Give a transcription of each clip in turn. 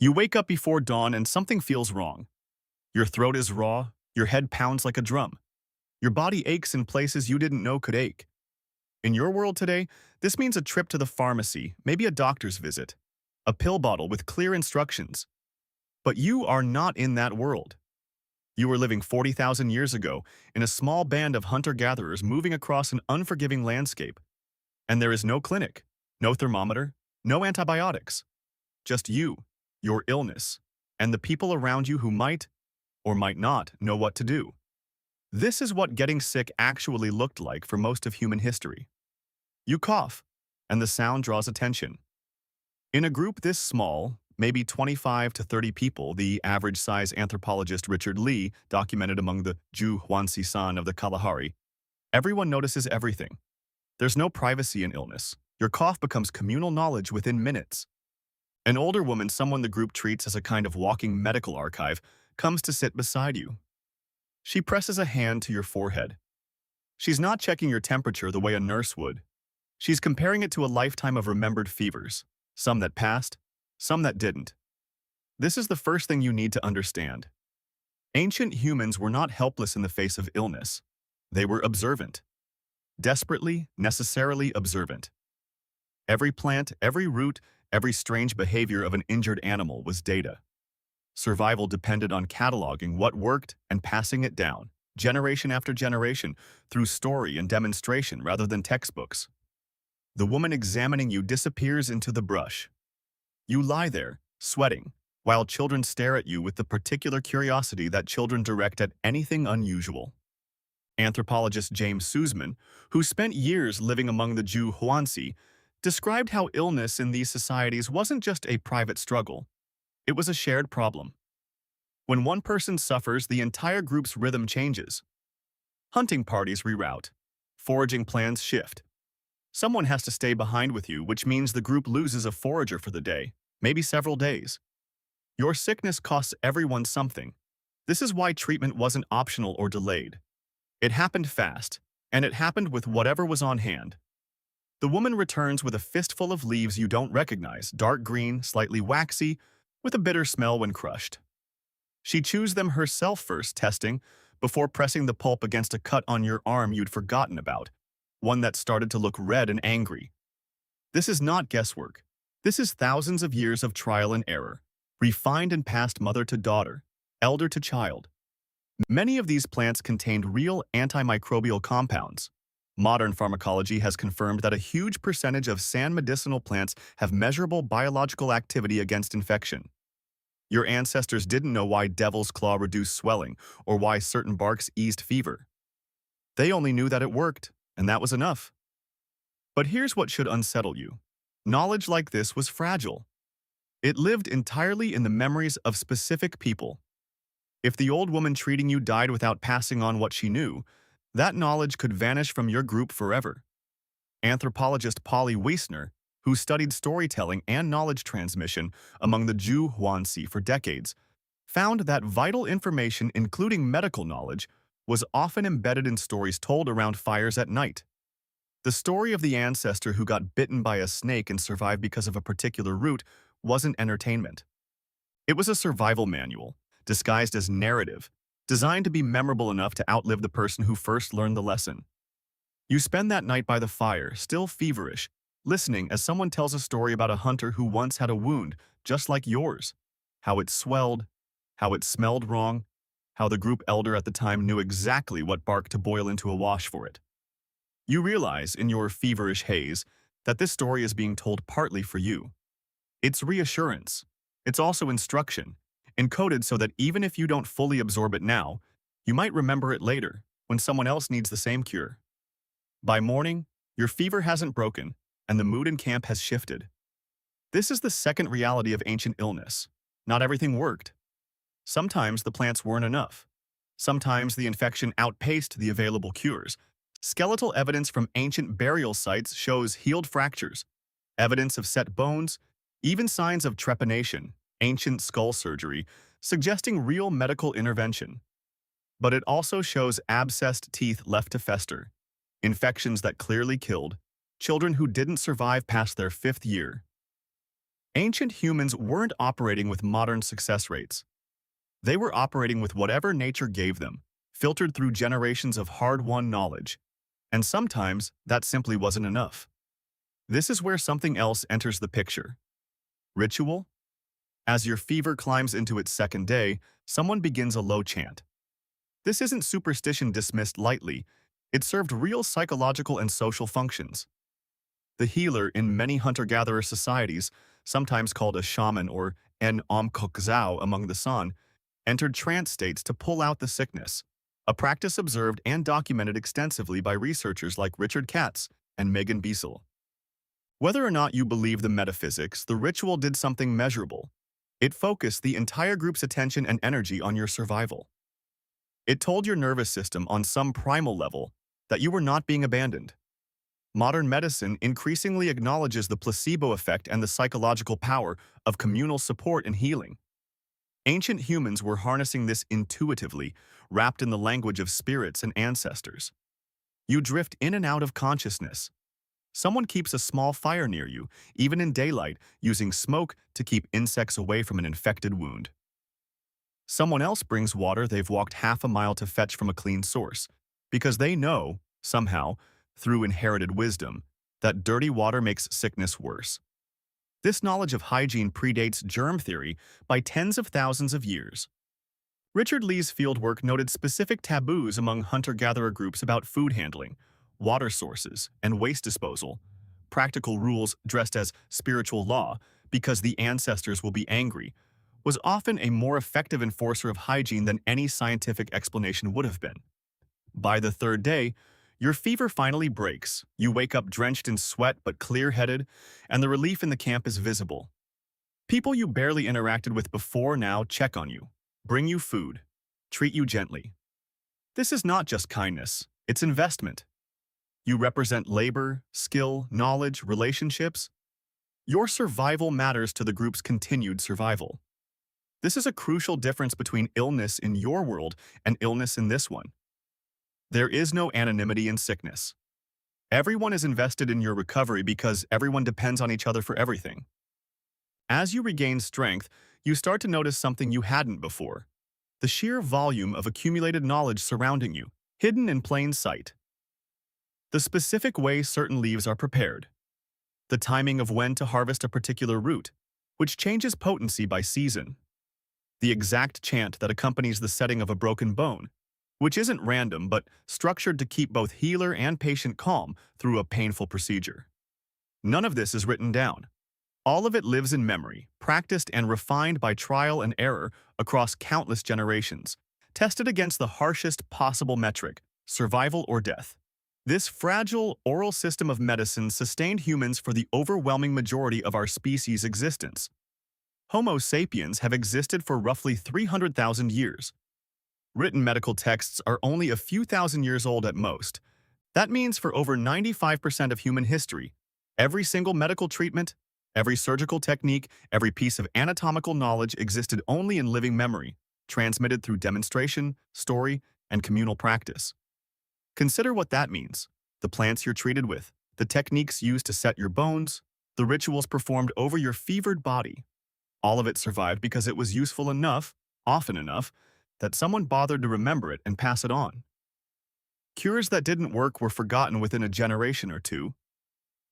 You wake up before dawn and something feels wrong. Your throat is raw, your head pounds like a drum. Your body aches in places you didn't know could ache. In your world today, this means a trip to the pharmacy, maybe a doctor's visit, a pill bottle with clear instructions. But you are not in that world. You were living 40,000 years ago in a small band of hunter-gatherers moving across an unforgiving landscape. And there is no clinic, no thermometer, no antibiotics. Just you, your illness, and the people around you who might, or might not, know what to do. This is what getting sick actually looked like for most of human history. You cough, and the sound draws attention. In a group this small, maybe 25 to 30 people, the average size anthropologist Richard Lee documented among the Ju Huansi-san of the Kalahari, everyone notices everything. There's no privacy in illness. Your cough becomes communal knowledge within minutes. An older woman, someone the group treats as a kind of walking medical archive, comes to sit beside you. She presses a hand to your forehead. She's not checking your temperature the way a nurse would. She's comparing it to a lifetime of remembered fevers, some that passed, some that didn't. This is the first thing you need to understand. Ancient humans were not helpless in the face of illness. They were observant. Desperately, necessarily observant. Every plant, every root, every strange behavior of an injured animal was data. Survival depended on cataloging what worked and passing it down, generation after generation, through story and demonstration rather than textbooks. The woman examining you disappears into the brush. You lie there, sweating, while children stare at you with the particular curiosity that children direct at anything unusual. Anthropologist James Suzman, who spent years living among the Ju Huansi, described how illness in these societies wasn't just a private struggle. It was a shared problem. When one person suffers, the entire group's rhythm changes. Hunting parties reroute. Foraging plans shift. Someone has to stay behind with you, which means the group loses a forager for the day, maybe several days. Your sickness costs everyone something. This is why treatment wasn't optional or delayed. It happened fast, and it happened with whatever was on hand. The woman returns with a fistful of leaves you don't recognize, dark green, slightly waxy, with a bitter smell when crushed. She chews them herself first, testing, before pressing the pulp against a cut on your arm you'd forgotten about, one that started to look red and angry. This is not guesswork. This is thousands of years of trial and error, refined and passed mother to daughter, elder to child. Many of these plants contained real antimicrobial compounds. Modern pharmacology has confirmed that a huge percentage of san medicinal plants have measurable biological activity against infection. Your ancestors didn't know why devil's claw reduced swelling or why certain barks eased fever. They only knew that it worked, and that was enough. But here's what should unsettle you. Knowledge like this was fragile. It lived entirely in the memories of specific people. If the old woman treating you died without passing on what she knew, that knowledge could vanish from your group forever. Anthropologist Polly Wiessner, who studied storytelling and knowledge transmission among the Ju Huansi for decades, found that vital information, including medical knowledge, was often embedded in stories told around fires at night. The story of the ancestor who got bitten by a snake and survived because of a particular root wasn't entertainment. It was a survival manual, disguised as narrative, designed to be memorable enough to outlive the person who first learned the lesson. You spend that night by the fire, still feverish, listening as someone tells a story about a hunter who once had a wound just like yours, how it swelled, how it smelled wrong, how the group elder at the time knew exactly what bark to boil into a wash for it. You realize, in your feverish haze, that this story is being told partly for you. It's reassurance. It's also instruction, encoded so that even if you don't fully absorb it now, you might remember it later, when someone else needs the same cure. By morning, your fever hasn't broken, and the mood in camp has shifted. This is the second reality of ancient illness. Not everything worked. Sometimes the plants weren't enough. Sometimes the infection outpaced the available cures. Skeletal evidence from ancient burial sites shows healed fractures, evidence of set bones, even signs of trepanation, ancient skull surgery, suggesting real medical intervention. But it also shows abscessed teeth left to fester, infections that clearly killed, children who didn't survive past their 5th year. Ancient humans weren't operating with modern success rates. They were operating with whatever nature gave them, filtered through generations of hard-won knowledge. And sometimes, that simply wasn't enough. This is where something else enters the picture. Ritual? As your fever climbs into its second day, someone begins a low chant. This isn't superstition dismissed lightly. It served real psychological and social functions. The healer in many hunter-gatherer societies, sometimes called a shaman or en omkokzao among the San, entered trance states to pull out the sickness, a practice observed and documented extensively by researchers like Richard Katz and Megan Biesel. Whether or not you believe the metaphysics, the ritual did something measurable. It focused the entire group's attention and energy on your survival. It told your nervous system on some primal level that you were not being abandoned. Modern medicine increasingly acknowledges the placebo effect and the psychological power of communal support and healing. Ancient humans were harnessing this intuitively, wrapped in the language of spirits and ancestors. You drift in and out of consciousness. Someone keeps a small fire near you, even in daylight, using smoke to keep insects away from an infected wound. Someone else brings water they've walked half a mile to fetch from a clean source, because they know, somehow, through inherited wisdom, that dirty water makes sickness worse. This knowledge of hygiene predates germ theory by tens of thousands of years. Richard Lee's fieldwork noted specific taboos among hunter-gatherer groups about food handling, water sources, and waste disposal, practical rules dressed as spiritual law because the ancestors will be angry, was often a more effective enforcer of hygiene than any scientific explanation would have been. By the third day, your fever finally breaks, you wake up drenched in sweat but clear-headed, and the relief in the camp is visible. People you barely interacted with before now check on you, bring you food, treat you gently. This is not just kindness, it's investment. You represent labor, skill, knowledge, relationships. Your survival matters to the group's continued survival. This is a crucial difference between illness in your world and illness in this one. There is no anonymity in sickness. Everyone is invested in your recovery because everyone depends on each other for everything. As you regain strength, you start to notice something you hadn't before. The sheer volume of accumulated knowledge surrounding you, hidden in plain sight. The specific way certain leaves are prepared. The timing of when to harvest a particular root, which changes potency by season. The exact chant that accompanies the setting of a broken bone, which isn't random but structured to keep both healer and patient calm through a painful procedure. None of this is written down. All of it lives in memory, practiced and refined by trial and error across countless generations, tested against the harshest possible metric, survival or death. This fragile oral system of medicine sustained humans for the overwhelming majority of our species' existence. Homo sapiens have existed for roughly 300,000 years. Written medical texts are only a few thousand years old at most. That means for over 95% of human history, every single medical treatment, every surgical technique, every piece of anatomical knowledge existed only in living memory, transmitted through demonstration, story, and communal practice. Consider what that means. The plants you're treated with, the techniques used to set your bones, the rituals performed over your fevered body. All of it survived because it was useful enough, often enough, that someone bothered to remember it and pass it on. Cures that didn't work were forgotten within a generation or two.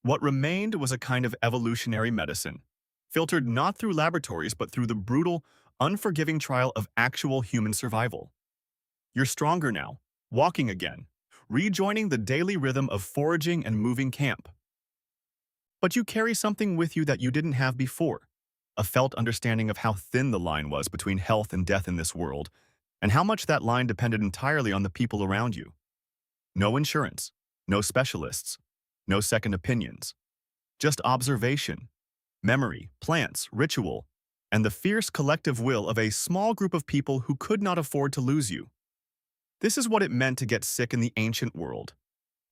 What remained was a kind of evolutionary medicine, filtered not through laboratories but through the brutal, unforgiving trial of actual human survival. You're stronger now, walking again, rejoining the daily rhythm of foraging and moving camp. But you carry something with you that you didn't have before, a felt understanding of how thin the line was between health and death in this world, and how much that line depended entirely on the people around you. No insurance, no specialists, no second opinions, just observation, memory, plants, ritual, and the fierce collective will of a small group of people who could not afford to lose you. This is what it meant to get sick in the ancient world.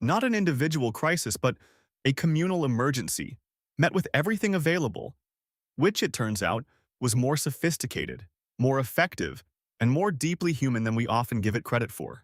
Not an individual crisis, but a communal emergency, met with everything available, which, it turns out, was more sophisticated, more effective, and more deeply human than we often give it credit for.